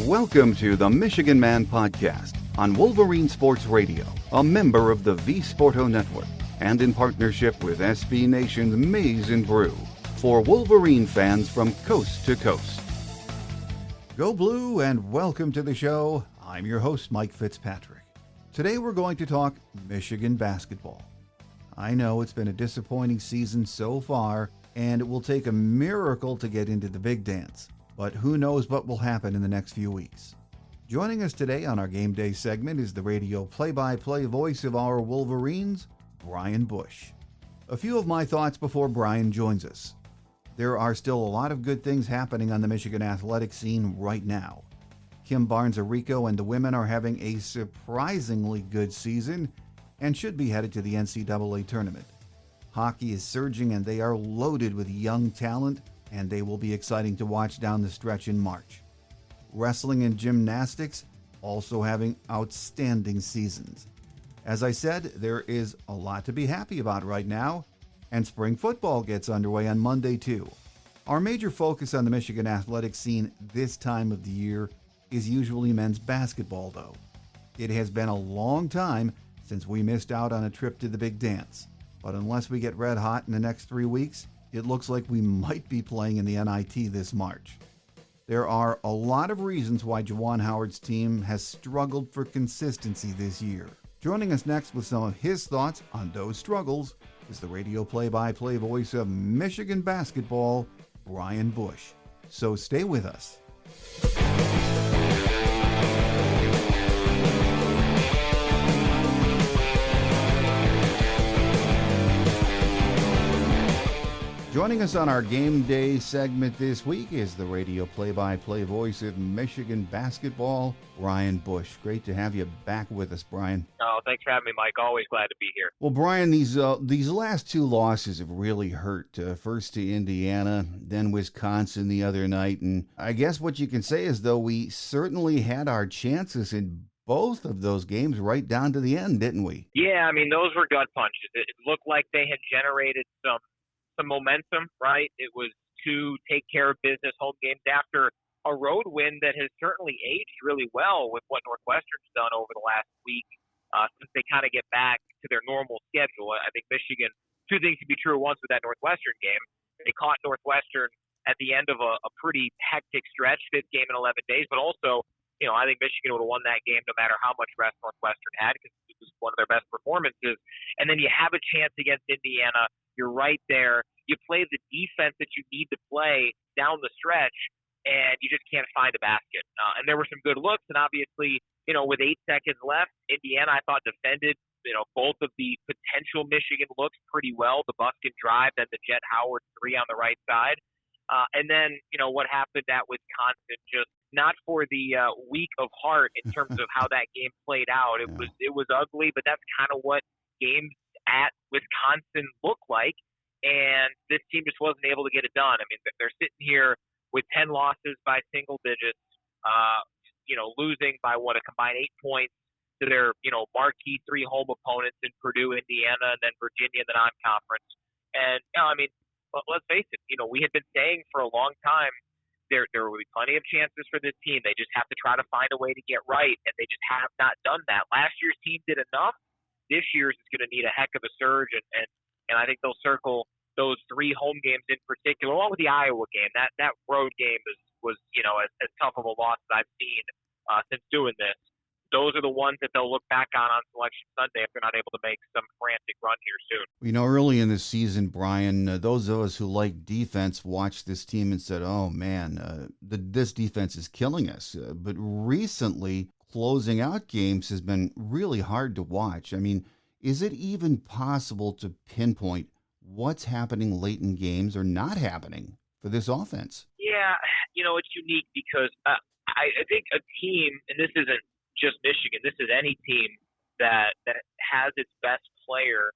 Welcome to the Michigan Man Podcast on Wolverine Sports Radio, a member of the V Sporto Network, and in partnership with SB Nation's Maize and Brew, for Wolverine fans from coast to coast. Go Blue and welcome to the show. I'm your host, Mike Fitzpatrick. Today we're going to talk Michigan basketball. I know it's been a disappointing season so far, and it will take a miracle to get into the big dance. But who knows what will happen in the next few weeks. Joining us today on our Game Day segment is the radio play-by-play voice of our Wolverines, Brian Boesch. A few of my thoughts before Brian joins us. There are still a lot of good things happening on the Michigan athletic scene right now. Kim Barnes-Arico and the women are having a surprisingly good season and should be headed to the NCAA tournament. Hockey is surging and they are loaded with young talent, and they will be exciting to watch down the stretch in March. Wrestling and gymnastics also having outstanding seasons. As I said, there is a lot to be happy about right now, and spring football gets underway on Monday too. Our major focus on the Michigan athletic scene this time of the year is usually men's basketball though. It has been a long time since we missed out on a trip to the big dance, but unless we get red hot in the next 3 weeks, it looks like we might be playing in the NIT this March. There are a lot of reasons why Juwan Howard's team has struggled for consistency this year. Joining us next with some of his thoughts on those struggles is the radio play-by-play voice of Michigan basketball, Brian Boesch. So stay with us. Joining us on our Game Day segment this week is the radio play-by-play voice of Michigan basketball, Brian Boesch. Great to have you back with us, Brian. Oh, thanks for having me, Mike. Always glad to be here. Well, Brian, these last two losses have really hurt. First to Indiana, then Wisconsin the other night. And I guess what you can say is, though, we certainly had our chances in both of those games right down to the end, didn't we? Yeah, I mean, those were gut punches. It looked like they had generated some momentum, right? It was two take care of business home games after a road win that has certainly aged really well with what Northwestern's done over the last week since they kind of get back to their normal schedule. I think Michigan, two things to be true once with that Northwestern game. They caught Northwestern at the end of a pretty hectic stretch, fifth game in 11 days, but also, I think Michigan would have won that game no matter how much rest Northwestern had because it was one of their best performances. And then you have a chance against Indiana. You're right there. You play the defense that you need to play down the stretch, and you just can't find a basket. And there were some good looks, and obviously, with 8 seconds left, Indiana, I thought, defended, both of the potential Michigan looks pretty well, the Buskin drive, then the Jet Howard three on the right side. And then, what happened at Wisconsin, just not for the weak of heart in terms of how that game played out. It was ugly, but that's kind of what games at Wisconsin look like, and this team just wasn't able to get it done. I mean, they're sitting here with 10 losses by single digits, losing by a combined 8 points to their, marquee 3 home opponents in Purdue, Indiana, and then Virginia in the non-conference. And, let's face it, we had been saying for a long time there will be plenty of chances for this team. They just have to try to find a way to get right, and they just have not done that. Last year's team did enough. This year's is going to need a heck of a surge, and I think they'll circle those 3 home games in particular, along with the Iowa game. That road game was as tough of a loss as I've seen since doing this. Those are the ones that they'll look back on Selection Sunday if they're not able to make some frantic run here soon. Early in the season, Brian, those of us who like defense watched this team and said, oh, man, this defense is killing us. But recently, closing out games has been really hard to watch. I mean, is it even possible to pinpoint what's happening late in games or not happening for this offense? Yeah, it's unique because I think a team, and this isn't just Michigan, this is any team that has its best player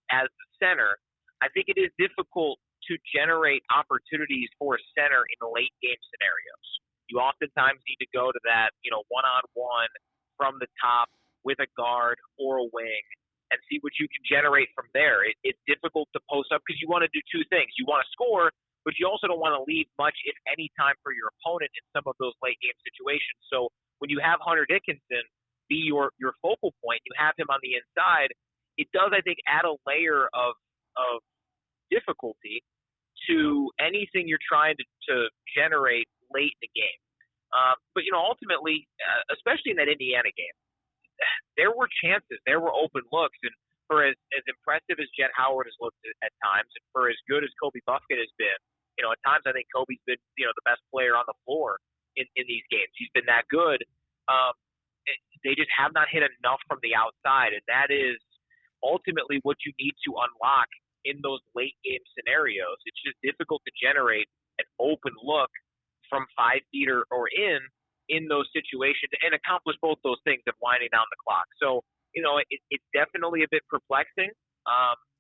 as the center. I think it is difficult to generate opportunities for a center in the late game scenarios. You oftentimes need to go to that, one-on-one from the top with a guard or a wing and see what you can generate from there. It's difficult to post up because you want to do two things. You want to score, but you also don't want to leave much, if any, time for your opponent in some of those late game situations. So when you have Hunter Dickinson be your focal point, you have him on the inside, it does, I think, add a layer of difficulty to anything you're trying to generate late in the game. But ultimately, especially in that Indiana game, there were chances, there were open looks, and for as impressive as Juwan Howard has looked at times, and for as good as Kobe Buffett has been, at times I think Kobe's been, the best player on the floor in these games. He's been that good. They just have not hit enough from the outside, and that is ultimately what you need to unlock in those late game scenarios. It's just difficult to generate an open look from 5 feet or in those situations and accomplish both those things of winding down the clock. So, it's definitely a bit perplexing.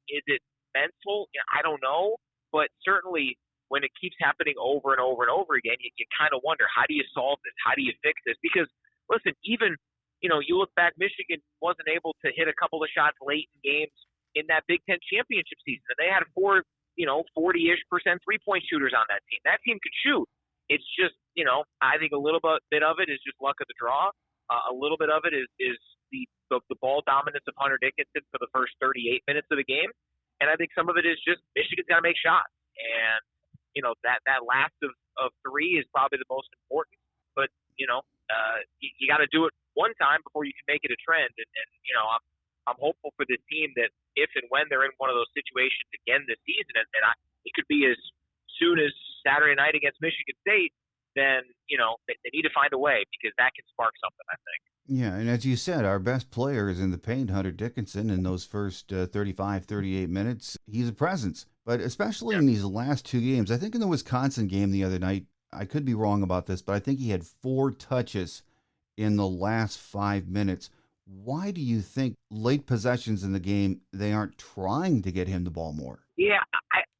Is it mental? I don't know, but certainly when it keeps happening over and over and over again, you kind of wonder, how do you solve this? How do you fix this? Because listen, even, you look back, Michigan wasn't able to hit a couple of shots late in games in that Big Ten championship season. And they had 40-ish% three-point shooters on that team. That team could shoot. It's just, I think a little bit of it is just luck of the draw. A little bit of it is the ball dominance of Hunter Dickinson for the first 38 minutes of the game. And I think some of it is just Michigan's got to make shots. And, that last of 3 is probably the most important. But, you got to do it one time before you can make it a trend. And I'm hopeful for this team that if and when they're in one of those situations again this season, and it could be as soon as Saturday night against Michigan State, then, they need to find a way, because that can spark something, I think. Yeah, and as you said, our best player is in the paint, Hunter Dickinson. In those first 35, 38 minutes, he's a presence. But especially in these last 2 games, I think in the Wisconsin game the other night, I could be wrong about this, but I think he had 4 touches in the last 5 minutes. Why do you think late possessions in the game, they aren't trying to get him the ball more? Yeah,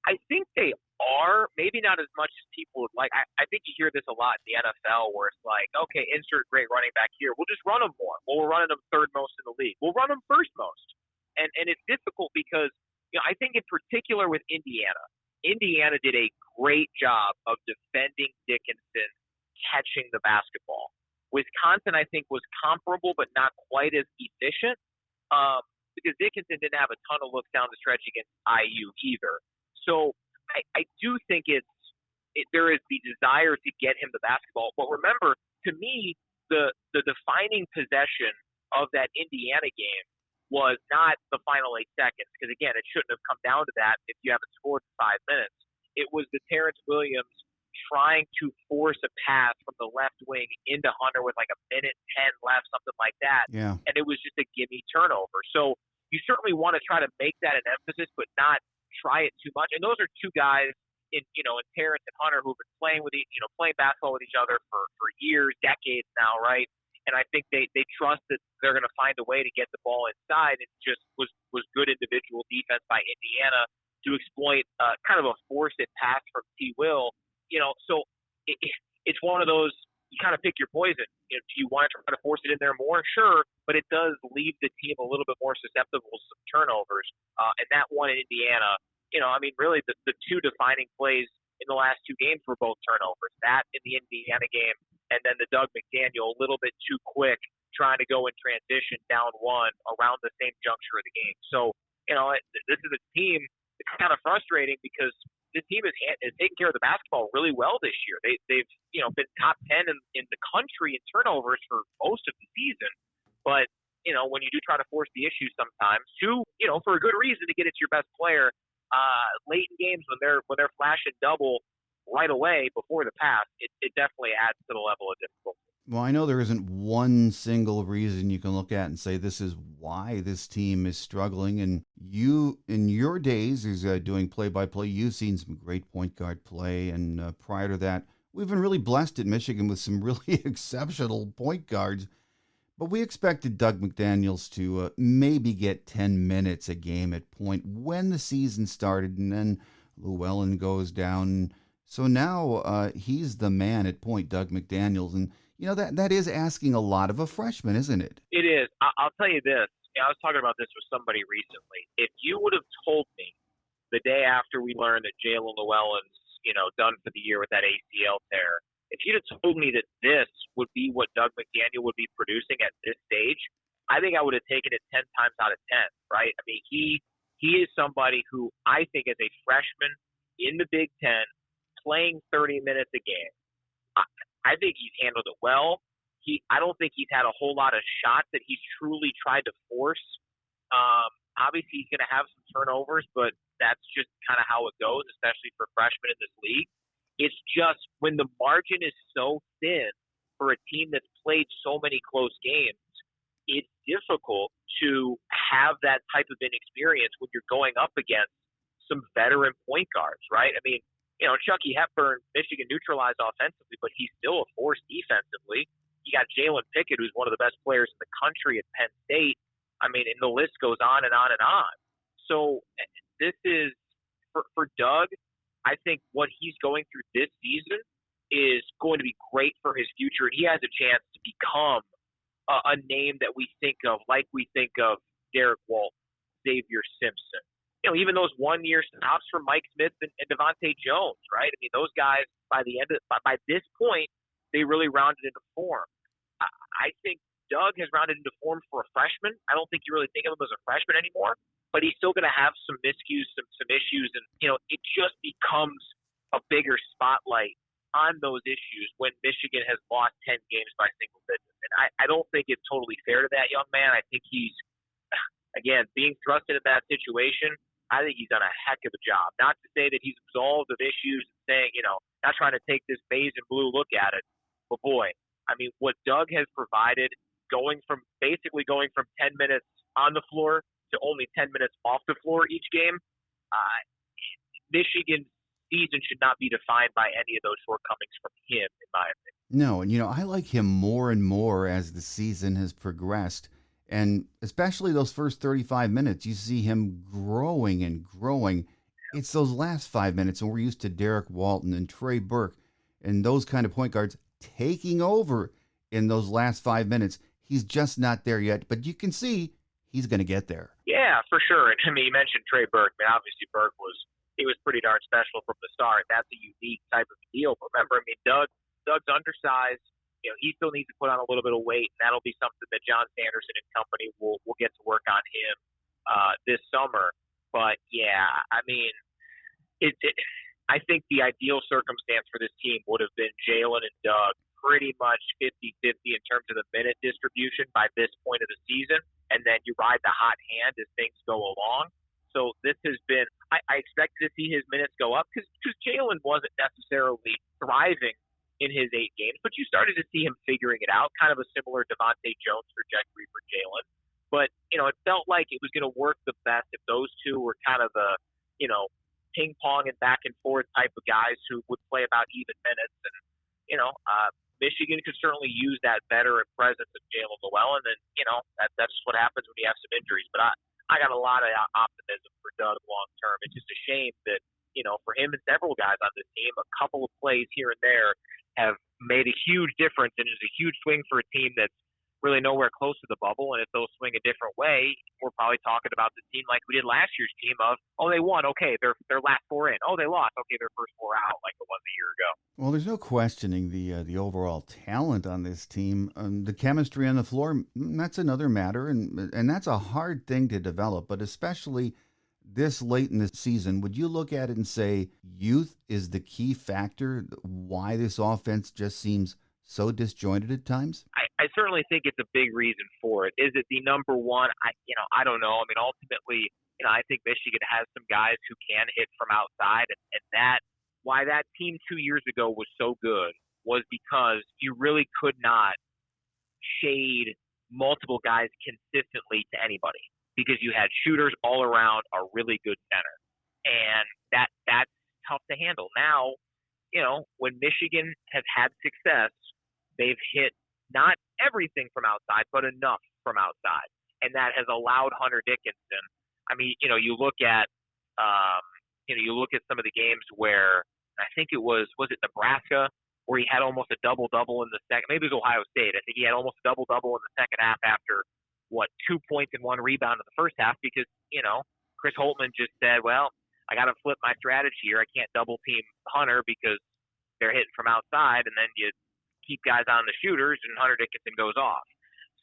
I think they are. Maybe not as much as people would like. I think you hear this a lot in the NFL, where it's like, okay, insert great running back here. We'll just run him more. Well, we're running him third most in the league. We'll run him first most. And it's difficult because, I think in particular with Indiana did a great job of defending Dickinson catching the basketball. Wisconsin, I think, was comparable but not quite as efficient because Dickinson didn't have a ton of looks down the stretch against IU either. So I do think there is the desire to get him the basketball. But remember, to me, the defining possession of that Indiana game was not the final 8 seconds, because, again, it shouldn't have come down to that if you haven't scored in 5 minutes. It was the Terrence Williams trying to force a pass from the left wing into Hunter with like a minute 10 left, something like that. Yeah. And it was just a gimme turnover. So you certainly want to try to make that an emphasis, but not try it too much. And those are 2 guys in Terrence and Hunter who've been playing playing basketball with each other for years, decades now, right? And I think they trust that they're going to find a way to get the ball inside. It just was good individual defense by Indiana to exploit kind of a forced pass from T. Will. So it's one of those, you kind of pick your poison. Do you want to try to force it in there more? Sure, but it does leave the team a little bit more susceptible to some turnovers. And that one in Indiana, really the 2 defining plays in the last 2 games were both turnovers. That in the Indiana game, and then the Doug McDaniel a little bit too quick trying to go in transition down 1 around the same juncture of the game. So, this is a team that's kind of frustrating because this team is taking care of the basketball really well this year. They've been top 10 in the country in turnovers for most of the season. But, when you do try to force the issue sometimes for a good reason to get it to your best player, late in games when they're flashing double right away before the pass, it definitely adds to the level of difficulty. Well, I know there isn't one single reason you can look at and say this is why this team is struggling. And you, in your days as doing play-by-play, you've seen some great point guard play. And prior to that, we've been really blessed at Michigan with some really exceptional point guards. But we expected Doug McDaniels to maybe get 10 minutes a game at point when the season started, and then Llewellyn goes down. So now he's the man at point, Doug McDaniels. And, that is asking a lot of a freshman, isn't it? It is. I'll tell you this. I was talking about this with somebody recently. If you would have told me the day after we learned that Jalen Llewellyn's, done for the year with that ACL tear. If you'd have told me that this would be what Doug McDaniel would be producing at this stage, I think I would have taken it 10 times out of 10, right? I mean, he is somebody who I think as a freshman in the Big Ten, playing 30 minutes a game, I think he's handled it well. I don't think he's had a whole lot of shots that he's truly tried to force. Obviously, he's going to have some turnovers, but that's just kind of how it goes, especially for freshmen in this league. It's just when the margin is so thin for a team that's played so many close games, it's difficult to have that type of inexperience when you're going up against some veteran point guards, right? I mean, Chucky Hepburn, Michigan neutralized offensively, but he's still a force defensively. You got Jalen Pickett, who's one of the best players in the country at Penn State. I mean, and the list goes on and on and on. So this is, for Doug, I think what he's going through this season is going to be great for his future. And he has a chance to become a name that we think of, like we think of Derek Walton, Xavier Simpson. Even those one-year stops from Mike Smith and Devontae Jones, right? I mean, those guys, by this point, they really rounded into form. I think Doug has rounded into form for a freshman. I don't think you really think of him as a freshman anymore, but he's still going to have some miscues, some issues, and it just becomes a bigger spotlight on those issues when Michigan has lost 10 games by single digits. And I don't think it's totally fair to that young man. I think he's, again, being thrust into that situation. I think he's done a heck of a job. Not to say that he's absolved of issues and saying, not trying to take this maize and blue look at it, but boy, I mean, what Doug has provided, going from 10 minutes on the floor to only 10 minutes off the floor each game, Michigan's season should not be defined by any of those shortcomings from him, in my opinion. No, and I like him more and more as the season has progressed. And especially those first 35 minutes, you see him growing and growing. It's those last 5 minutes, and we're used to Derek Walton and Trey Burke and those kind of point guards taking over in those last 5 minutes. He's just not there yet, but you can see he's going to get there. Yeah, for sure. And I mean, you mentioned Trey Burke. I mean, obviously Burke was pretty darn special from the start. That's a unique type of deal. But remember, I mean, Doug's undersized. He still needs to put on a little bit of weight, and that'll be something that John Sanderson and company will get to work on him this summer. But yeah, I mean, I think the ideal circumstance for this team would have been Jalen and Doug pretty much 50-50 in terms of the minute distribution by this point of the season, and then you ride the hot hand as things go along. So this has been – I expected to see his minutes go up because Jalen wasn't necessarily thriving in his 8 games, but you started to see him figuring it out, kind of a similar Devontae Jones trajectory for Jalen. But, it felt like it was going to work the best if those two were kind of the, ping-pong and back-and-forth type of guys who would play about even minutes. And, Michigan could certainly use that veteran presence of Jalen Llewellyn, and, that's just what happens when you have some injuries. But I got a lot of optimism for Doug long-term. It's just a shame that, for him and several guys on this team, a couple of plays here and there have made a huge difference, and it's a huge swing for a team that's really nowhere close to the bubble. And if they'll swing a different way, we're probably talking about the team like we did last year's team of, they won, okay, their last 4 in. They lost, okay, their first 4 out, like it was a year ago. Well, there's no questioning the overall talent on this team. The chemistry on the floor, that's another matter, and that's a hard thing to develop, but especially this late in the season, would you look at it and say youth is the key factor why this offense just seems so disjointed at times? I certainly think it's a big reason for it. Is it the number one? I don't know. I mean, ultimately, I think Michigan has some guys who can hit from outside, and that why that team 2 years ago was so good was because you really could not shade multiple guys consistently to anybody, because you had shooters all around a really good center. And that's tough to handle. Now, when Michigan has had success, they've hit not everything from outside, but enough from outside. And that has allowed Hunter Dickinson. I mean, you look at some of the games where I think it was it Nebraska, where he had almost a double-double in the second. Maybe it was Ohio State. I think he had almost a double-double in the second half after, 2 points and 1 rebound in the first half, because, Chris Holtmann just said, well, I got to flip my strategy here. I can't double team Hunter because they're hitting from outside, and then you keep guys on the shooters, and Hunter Dickinson goes off.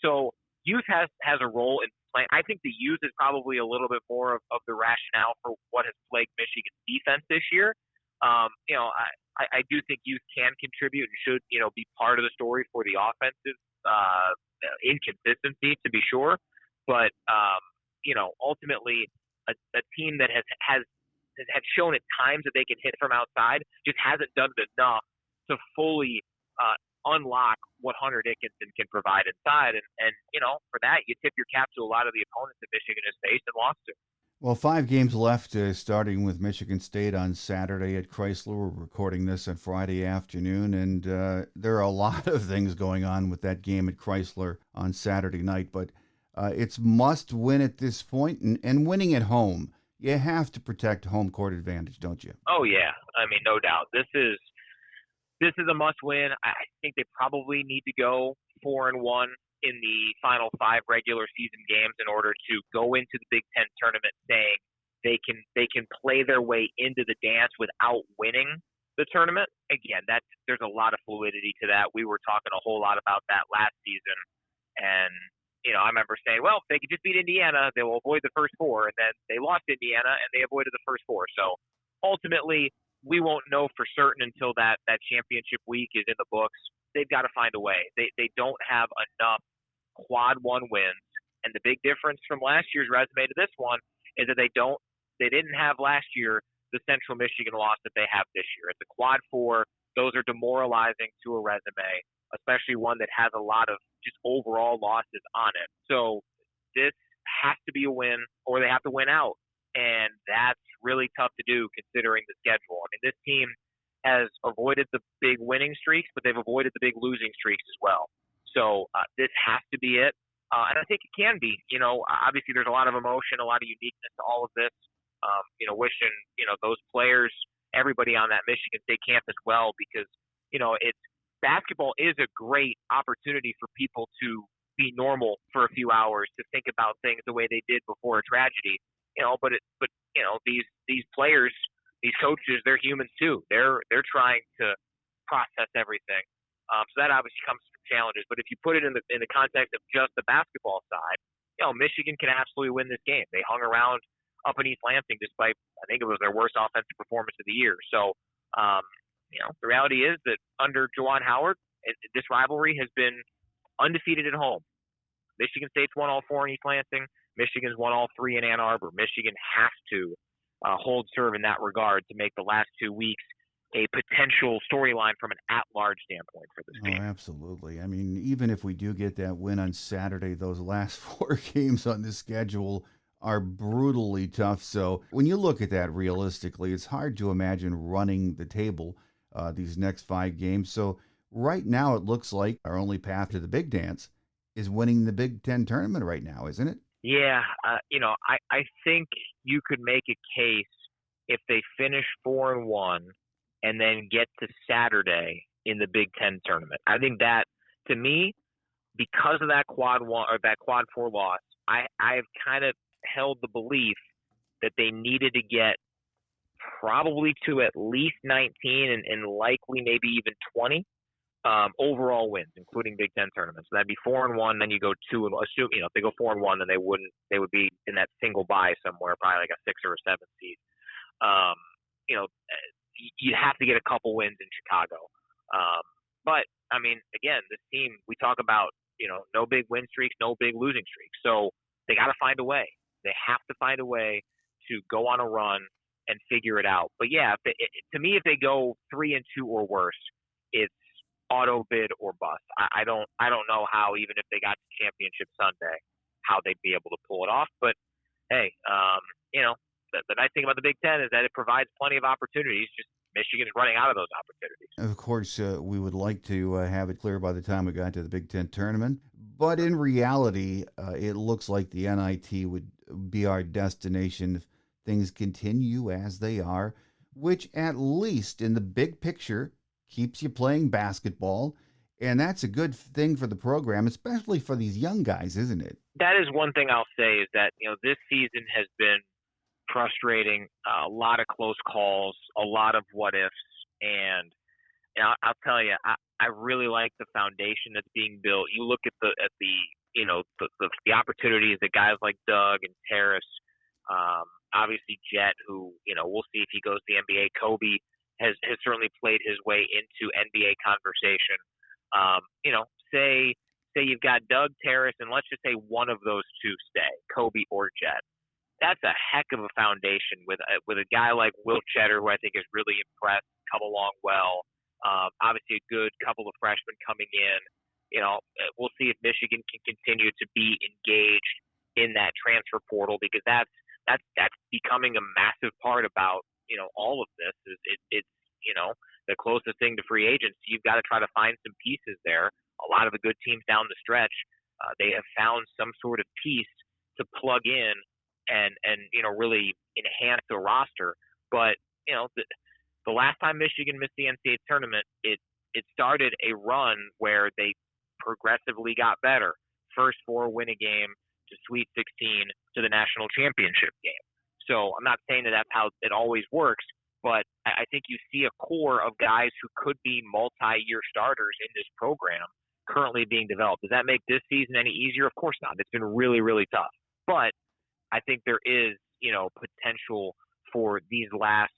So youth has a role in playing. I think the youth is probably a little bit more of the rationale for what has plagued Michigan's defense this year. I do think youth can contribute and should, be part of the story for the offensive inconsistency, to be sure. But, ultimately a team that has shown at times that they can hit from outside just hasn't done it enough to fully unlock what Hunter Dickinson can provide inside. And for that, you tip your cap to a lot of the opponents that Michigan has faced and lost to. Well, 5 games left, starting with Michigan State on Saturday at Chrysler. We're recording this on Friday afternoon, and there are a lot of things going on with that game at Chrysler on Saturday night. But it's must win at this point, and winning at home. You have to protect home court advantage, don't you? Oh, yeah. I mean, no doubt. This is a must-win. I think they probably need to go 4-1 in the final 5 regular season games in order to go into the Big Ten tournament saying they can play their way into the dance without winning the tournament. Again, there's a lot of fluidity to that. We were talking a whole lot about that last season, and I remember saying, well, if they could just beat Indiana, they will avoid the first 4, and then they lost Indiana and they avoided the first 4. So ultimately, we won't know for certain until that championship week is in the books. They've got to find a way. They don't have enough quad 1 wins. And the big difference from last year's resume to this one is that they didn't have last year the Central Michigan loss that they have this year. It's a quad 4. Those are demoralizing to a resume, especially one that has a lot of just overall losses on it. So this has to be a win, or they have to win out. And that's really tough to do considering the schedule. I mean, this team has avoided the big winning streaks, but they've avoided the big losing streaks as well. So this has to be it. And I think it can be. Obviously there's a lot of emotion, a lot of uniqueness to all of this. Wishing, those players, everybody on that Michigan State campus well, because, it's basketball is a great opportunity for people to be normal for a few hours, to think about things the way they did before a tragedy. These players, these coaches, they're humans too. They're trying to process everything. So that obviously comes from challenges. But if you put it in the context of just the basketball side, Michigan can absolutely win this game. They hung around up in East Lansing despite, I think it was their worst offensive performance of the year. So, the reality is that under Juwan Howard, this rivalry has been undefeated at home. Michigan State's won all 4 in East Lansing. Michigan's won all 3 in Ann Arbor. Michigan has to hold serve in that regard to make the last 2 weeks a potential storyline from an at-large standpoint for this team. Oh, absolutely. I mean, even if we do get that win on Saturday, those last 4 games on the schedule are brutally tough. So when you look at that realistically, it's hard to imagine running the table these next 5 games. So right now it looks like our only path to the big dance is winning the Big Ten tournament right now, isn't it? Yeah. I think you could make a case if they finish 4-1 and then get to Saturday in the Big Ten tournament. I think that, to me, because of that quad 4 loss, I've kind of held the belief that they needed to get probably to at least 19 and likely maybe even 20 overall wins, including Big Ten tournaments. So that'd be 4-1, then you go 2 and assume if they go 4-1, then they would be in that single bye somewhere, probably like a 6 or a 7 seed. You'd have to get a couple wins in Chicago. But I mean, again, this team, we talk about, no big win streaks, no big losing streaks. So they got to find a way. They have to find a way to go on a run and figure it out. But yeah, to me, if they go 3-2 or worse, it's auto bid or bust. I don't know how, even if they got to championship Sunday, how they'd be able to pull it off. But hey, the nice thing about the Big Ten is that it provides plenty of opportunities. Just Michigan is running out of those opportunities. Of course, we would like to have it clear by the time we got to the Big Ten tournament. But in reality, it looks like the NIT would be our destination if things continue as they are, which at least in the big picture keeps you playing basketball. And that's a good thing for the program, especially for these young guys, isn't it? That is one thing I'll say is that, this season has been frustrating, a lot of close calls, a lot of what ifs, and I'll tell you, I really like the foundation that's being built. You look at the opportunities that guys like Doug and Terrace, obviously Jet, who we'll see if he goes to the NBA. Kobe has certainly played his way into NBA conversation. Say you've got Doug, Terrace, and let's just say one of those two stay, Kobe or Jet. That's a heck of a foundation with a guy like Will Cheddar, who I think has really impressed, come along well. Obviously, a good couple of freshmen coming in. We'll see if Michigan can continue to be engaged in that transfer portal, because that's becoming a massive part about all of this. It's the closest thing to free agency. You've got to try to find some pieces there. A lot of the good teams down the stretch, they have found some sort of piece to plug in and really enhance the roster. But the last time Michigan missed the NCAA tournament, it started a run where they progressively got better. First four, win a game, to Sweet 16, to the national championship game. So I'm not saying that that's how it always works, but I think you see a core of guys who could be multi-year starters in this program currently being developed. Does that make this season any easier? Of course not. It's been really, really tough. But I think there is, potential for these last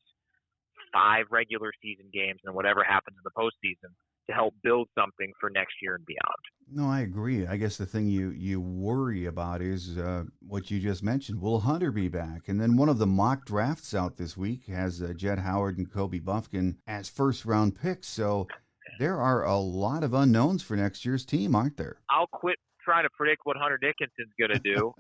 5 regular season games and whatever happens in the postseason to help build something for next year and beyond. No, I agree. I guess the thing you worry about is what you just mentioned. Will Hunter be back? And then one of the mock drafts out this week has Juwan Howard and Kobe Buffkin as first-round picks. So there are a lot of unknowns for next year's team, aren't there? I'll quit trying to predict what Hunter Dickinson's going to do.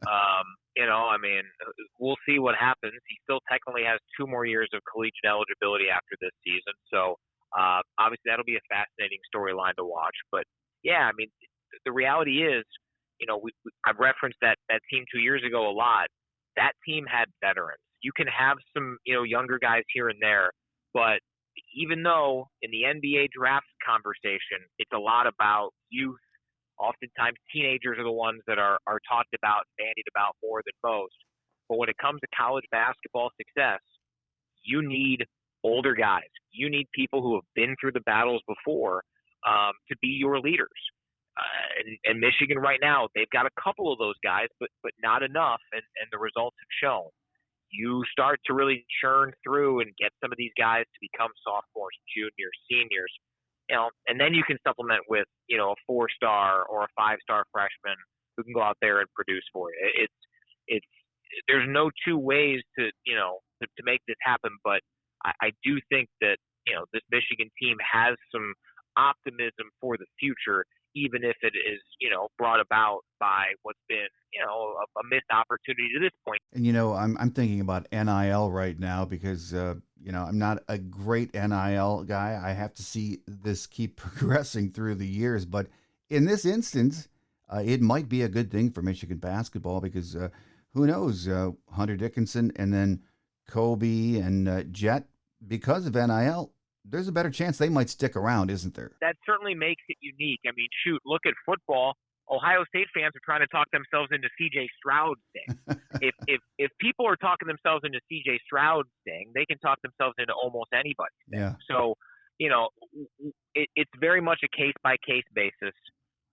We'll see what happens. He still technically has 2 more years of collegiate eligibility after this season. So obviously that'll be a fascinating storyline to watch. But yeah, the reality is, I've referenced that team 2 years ago a lot. That team had veterans. You can have some, younger guys here and there, but even though in the NBA draft conversation, it's a lot about youth, oftentimes teenagers are the ones that are talked about, bandied about more than most. But when it comes to college basketball success, you need older guys. You need people who have been through the battles before to be your leaders. And Michigan right now, they've got a couple of those guys, but not enough, and the results have shown. You start to really churn through and get some of these guys to become sophomores, juniors, seniors, and then you can supplement with, a 4-star or a 5-star freshman who can go out there and produce for you. There's no two ways to make this happen, but I do think that, this Michigan team has some optimism for the future, even if it is, brought about by what's been, a missed opportunity to this point. And, I'm thinking about NIL right now because, I'm not a great NIL guy. I have to see this keep progressing through the years. But in this instance, it might be a good thing for Michigan basketball because who knows, Hunter Dickinson and then Kobe and Jet, because of NIL, there's a better chance they might stick around, isn't there? That certainly makes it unique. Look at football. Ohio State fans are trying to talk themselves into C.J. Stroud staying. if people are talking themselves into C.J. Stroud staying, they can talk themselves into almost anybody. Yeah. So, it's very much a case-by-case basis,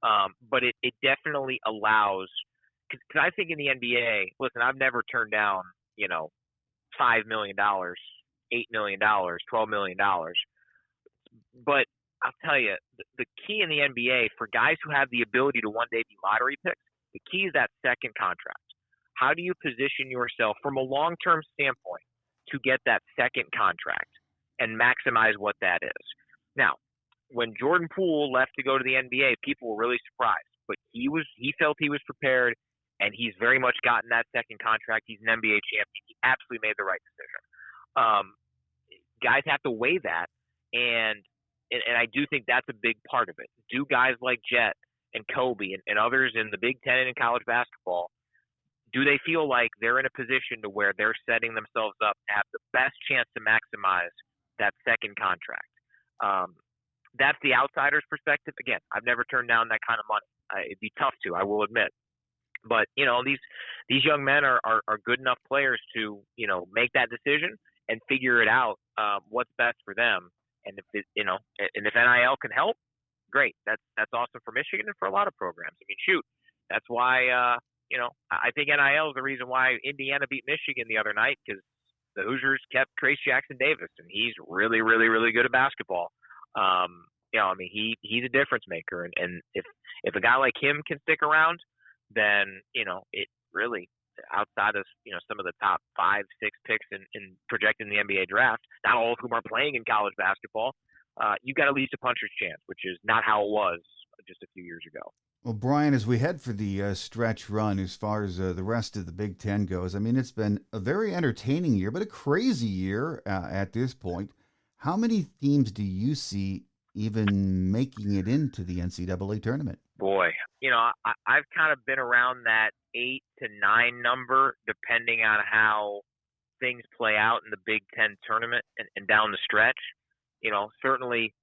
but it definitely allows – because I think in the NBA, listen, I've never turned down, $5 million, $8 million, $12 million. But I'll tell you, the key in the NBA for guys who have the ability to one day be lottery picks, the key is that second contract. How do you position yourself from a long-term standpoint to get that second contract and maximize what that is? Now, when Jordan Poole left to go to the NBA, people were really surprised, but he felt he was prepared, and he's very much gotten that second contract. He's an NBA champion. He absolutely made the right decision. Guys have to weigh that, and I do think that's a big part of it. Do guys like Jet and Kobe and others in the Big Ten and in college basketball, do they feel like they're in a position to where they're setting themselves up to have the best chance to maximize that second contract? That's the outsider's perspective. Again, I've never turned down that kind of money. It'd be tough to, I will admit. But, these young men are good enough players to, make that decision and figure it out, what's best for them. And if NIL can help, great. That's awesome for Michigan and for a lot of programs. I mean, shoot, that's why, I think NIL is the reason why Indiana beat Michigan the other night, because the Hoosiers kept Trace Jackson Davis, and he's really, really, really good at basketball. He's a difference maker, and if a guy like him can stick around, then it really, outside of some of the top 5-6 picks in projecting the NBA draft, not all of whom are playing in college basketball, you got at least a puncher's chance, which is not how it was just a few years ago. Well, Brian, as we head for the stretch run, as far as the rest of the Big Ten goes, I mean, it's been a very entertaining year, but a crazy year at this point. How many teams do you see even making it into the NCAA tournament? Boy, I've kind of been around that 8 to 9 number, depending on how things play out in the Big Ten tournament and down the stretch. Certainly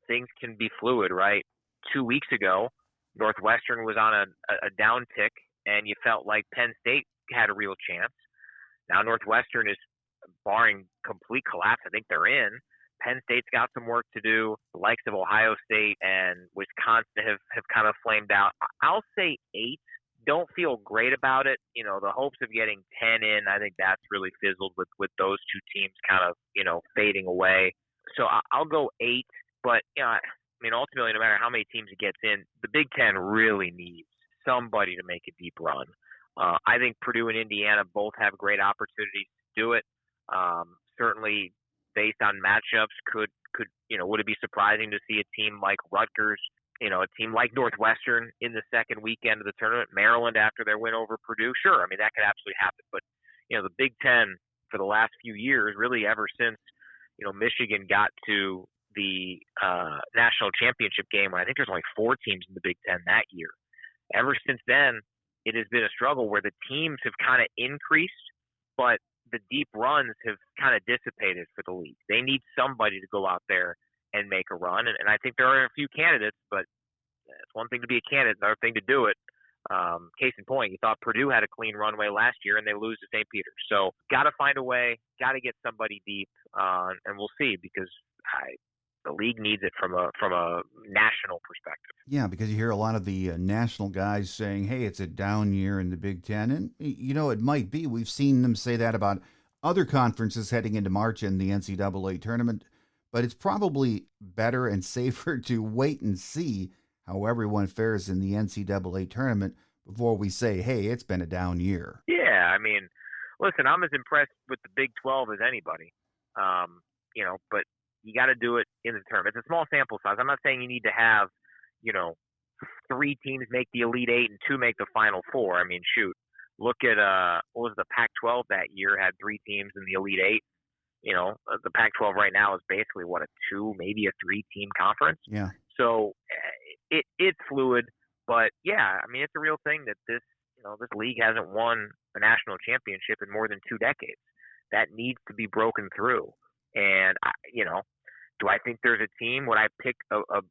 things can be fluid, right? 2 weeks ago, Northwestern was on a downtick, and you felt like Penn State had a real chance. Now Northwestern is, barring complete collapse, I think they're in. Penn State's got some work to do. The likes of Ohio State and Wisconsin have kind of flamed out. I'll say 8. Don't feel great about it. The hopes of getting 10 in, I think that's really fizzled with those two teams kind of, fading away. So I'll go 8. But, ultimately, no matter how many teams it gets in, the Big Ten really needs somebody to make a deep run. I think Purdue and Indiana both have great opportunities to do it. Certainly, based on matchups, would it be surprising to see a team like Rutgers, a team like Northwestern in the second weekend of the tournament, Maryland after their win over Purdue? Sure, I mean, that could absolutely happen. But, the Big Ten for the last few years, really ever since, Michigan got to the national championship game, when I think there's only 4 teams in the Big Ten that year. Ever since then, it has been a struggle where the teams have kind of increased, but the deep runs have kind of dissipated for the league. They need somebody to go out there and make a run. And I think there are a few candidates, but it's one thing to be a candidate, another thing to do it. Case in point, you thought Purdue had a clean runway last year, and they lose to St. Peter's. So got to find a way, got to get somebody deep, and we'll see, because the league needs it from a national perspective. Yeah, because you hear a lot of the national guys saying, hey, it's a down year in the Big Ten. And, it might be. We've seen them say that about other conferences heading into March in the NCAA tournament. But it's probably better and safer to wait and see how everyone fares in the NCAA tournament before we say, hey, it's been a down year. Yeah, I mean, listen, I'm as impressed with the Big 12 as anybody. But you got to do it in the tournament. It's a small sample size. I'm not saying you need to have, 3 teams make the Elite 8 and 2 make the Final 4. I mean, shoot, look at what was the Pac-12 that year, had 3 teams in the Elite 8. The Pac-12 right now is basically a 2, maybe a 3-team conference. Yeah. So it's fluid, but yeah, I mean, it's a real thing that this league hasn't won a national championship in more than 2 decades. That needs to be broken through. And do I think there's a team? Would I pick a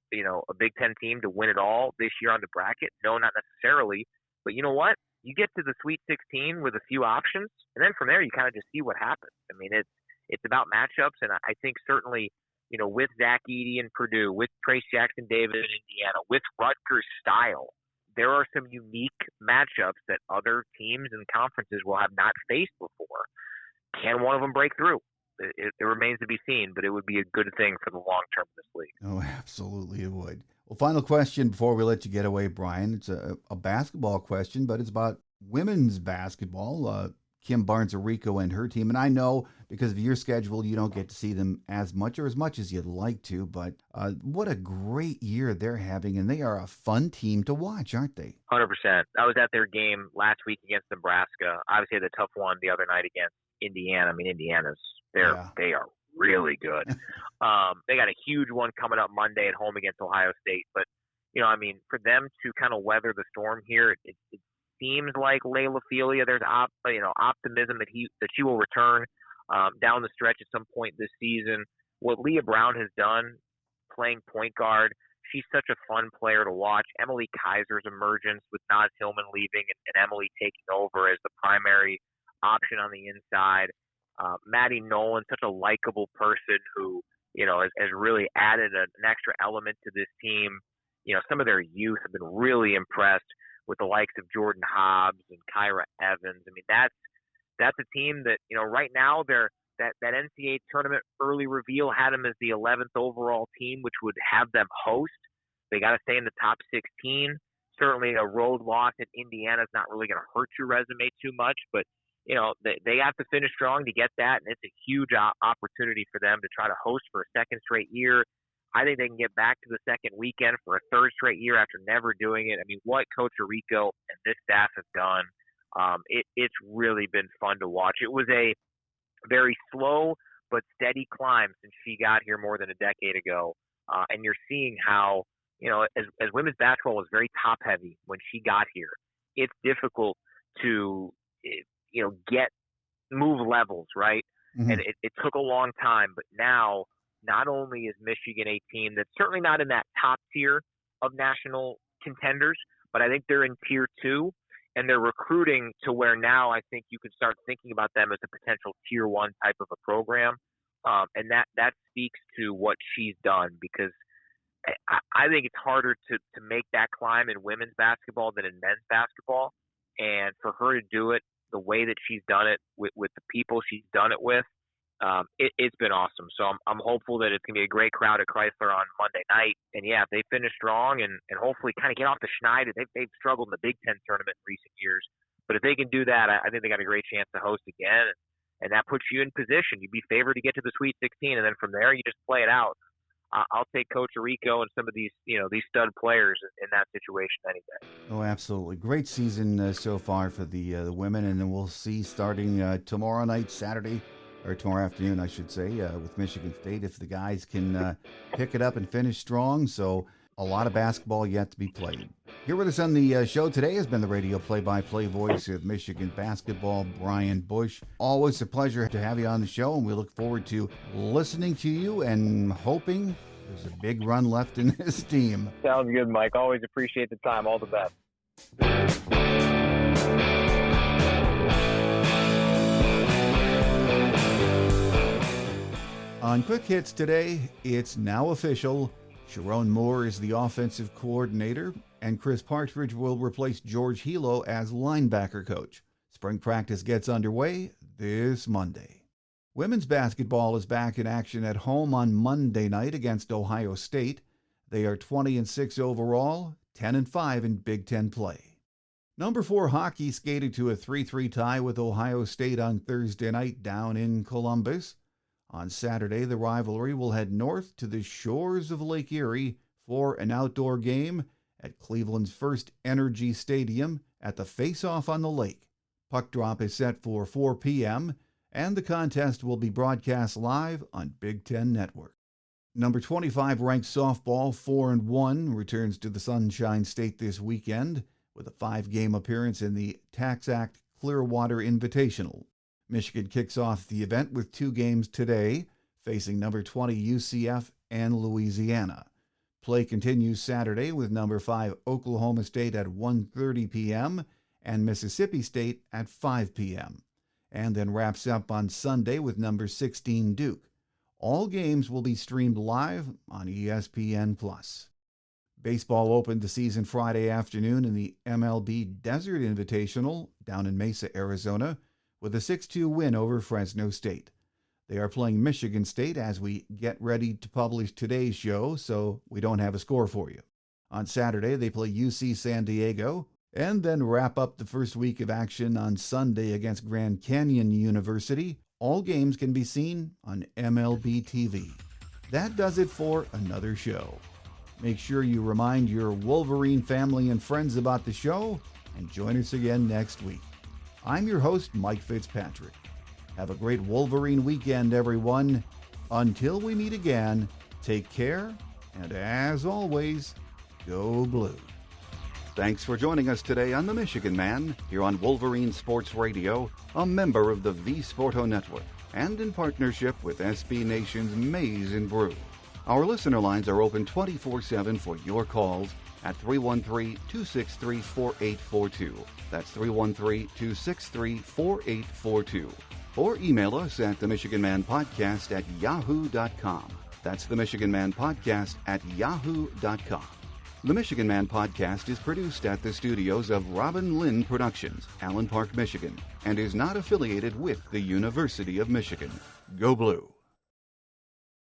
Big Ten team to win it all this year on the bracket? No, not necessarily. But you know what? You get to the Sweet 16 with a few options, and then from there you kind of just see what happens. I mean, it's about matchups, and I think certainly, with Zach Edey in Purdue, with Trace Jackson Davis in Indiana, with Rutgers style, there are some unique matchups that other teams and conferences will have not faced before. Can one of them break through? It remains to be seen, but it would be a good thing for the long term of this league. Oh, absolutely it would. Well, final question before we let you get away, Brian. It's a basketball question, but it's about women's basketball. Kim Barnes-Arico and her team. And I know because of your schedule, you don't get to see them as much as you'd like to, but what a great year they're having, and they are a fun team to watch, aren't they? 100%. I was at their game last week against Nebraska. Obviously, had a tough one the other night against Indiana. I mean, they are really good. They got a huge one coming up Monday at home against Ohio State. But, for them to kind of weather the storm here, it seems like Layla Felia, there's optimism that she will return down the stretch at some point this season. What Leah Brown has done playing point guard, she's such a fun player to watch. Emily Kaiser's emergence with Naz Hillman leaving and Emily taking over as the primary option on the inside. Maddie Nolan, such a likable person who, has really added an extra element to this team. Some of their youth have been really impressed with the likes of Jordan Hobbs and Kyra Evans. I mean, that's a team that, right now that NCAA tournament early reveal had them as the 11th overall team, which would have them host. They got to stay in the top 16. Certainly a road loss at Indiana is not really going to hurt your resume too much, but they have to finish strong to get that, and it's a huge opportunity for them to try to host for a second straight year. I think they can get back to the second weekend for a third straight year after never doing it. I mean, what Coach Arico and this staff have done, it's really been fun to watch. It was a very slow but steady climb since she got here more than a decade ago, and you're seeing how, as women's basketball was very top-heavy when she got here, it's difficult to move levels, right? Mm-hmm. And it took a long time, but now not only is Michigan a team that's certainly not in that top tier of national contenders, but I think they're in tier 2, and they're recruiting to where now I think you can start thinking about them as a potential tier 1 type of a program. And that speaks to what she's done, because I think it's harder to make that climb in women's basketball than in men's basketball. And for her to do it the way that she's done it with the people she's done it with, it's been awesome. So I'm hopeful that it's going to be a great crowd at Chrysler on Monday night. And, yeah, if they finish strong and hopefully kind of get off the schneid. They've struggled in the Big Ten tournament in recent years. But if they can do that, I think they got a great chance to host again. And that puts you in position. You'd be favored to get to the Sweet 16, and then from there you just play it out. I'll take Coach Arico and some of these stud players in that situation any day. Oh, absolutely. Great season so far for the women, and then we'll see starting tomorrow afternoon, I should say, with Michigan State, if the guys can pick it up and finish strong. So a lot of basketball yet to be played. Here with us on the show today has been the radio play-by-play voice of Michigan basketball, Brian Boesch. Always a pleasure to have you on the show, and we look forward to listening to you and hoping there's a big run left in this team. Sounds good, Mike. Always appreciate the time. All the best. On Quick Hits today, it's now official. Sharon Moore is the offensive coordinator, and Chris Partridge will replace George Hilo as linebacker coach. Spring practice gets underway this Monday. Women's basketball is back in action at home on Monday night against Ohio State. They are 20-6 overall, 10-5 in Big Ten play. Number 4 hockey skated to a 3-3 tie with Ohio State on Thursday night down in Columbus. On Saturday, the rivalry will head north to the shores of Lake Erie for an outdoor game at Cleveland's First Energy Stadium at the Face-Off on the Lake. Puck drop is set for 4 p.m., and the contest will be broadcast live on Big Ten Network. Number 25 ranked softball 4-1 returns to the Sunshine State this weekend with a 5-game appearance in the Tax Act Clearwater Invitational. Michigan kicks off the event with 2 games today, facing number 20 UCF and Louisiana. Play continues Saturday with number 5 Oklahoma State at 1:30 p.m. and Mississippi State at 5 p.m. and then wraps up on Sunday with number 16 Duke. All games will be streamed live on ESPN+. Baseball opened the season Friday afternoon in the MLB Desert Invitational down in Mesa, Arizona, with a 6-2 win over Fresno State. They are playing Michigan State as we get ready to publish today's show, so we don't have a score for you. On Saturday, they play UC San Diego, and then wrap up the first week of action on Sunday against Grand Canyon University. All games can be seen on MLB TV. That does it for another show. Make sure you remind your Wolverine family and friends about the show, and join us again next week. I'm your host, Mike Fitzpatrick. Have a great Wolverine weekend, everyone. Until we meet again, take care, and as always, go blue. Thanks for joining us today on The Michigan Man, here on Wolverine Sports Radio, a member of the V Sporto Network, and in partnership with SB Nation's Maize and Brew. Our listener lines are open 24/7 for your calls at 313-263-4842. That's 313-263-4842. Or email us at themichiganmanpodcast@yahoo.com. That's themichiganmanpodcast@yahoo.com. The Michigan Man Podcast is produced at the studios of Robin Lynn Productions, Allen Park, Michigan, and is not affiliated with the University of Michigan. Go Blue!